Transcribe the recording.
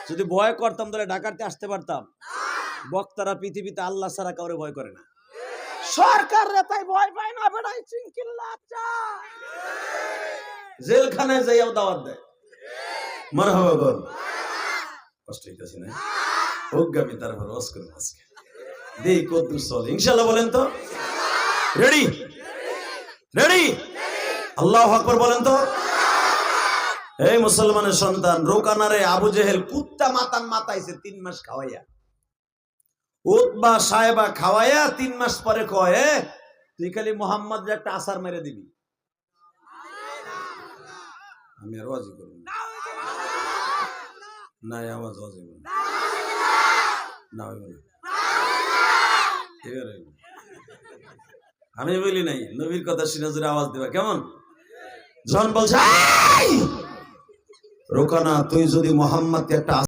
যদি ভয় করতাম তাহলে ঢাকাতে আসতে পারতাম। বক্তারা পৃথিবীতে আল্লাহ ছাড়া কাউরে ভয় করে না। সরকার রে তাই ভয় পায় না, বেড়াই চিনকিল্লা জেলখানায় যাইয়াও দাওয়াত দেয়। মারহাবা বল, কষ্ট হইতেছে না? অজ্ঞামী তারপর রস করুন আজকে দেই কদ্দুর চলে ইনশাআল্লাহ। বলেন তো রেডি? রেডি? আল্লাহু আকবার বলেন তো। এই মুসলমানের সন্তান, রোকানারে আবু জেহেল কুত্তা মাতান মাতাইছে 3 মাস খাওয়াইয়া। উতবা সাহেবা খাওয়াইয়া 3 মাস পরে কয়, তুই খালি মোহাম্মদ একটা আসার মেরে দিবি। আমি আর ওয়াজি করব না, না আওয়াজ ওয়াজি করব না, না হইব না। আমি বলি নাই, নবীর কথা শুনে জোরে আওয়াজ দিবা কেমন? যখন বলছে রোকানা তুই যদি মোহাম্মদকে একটা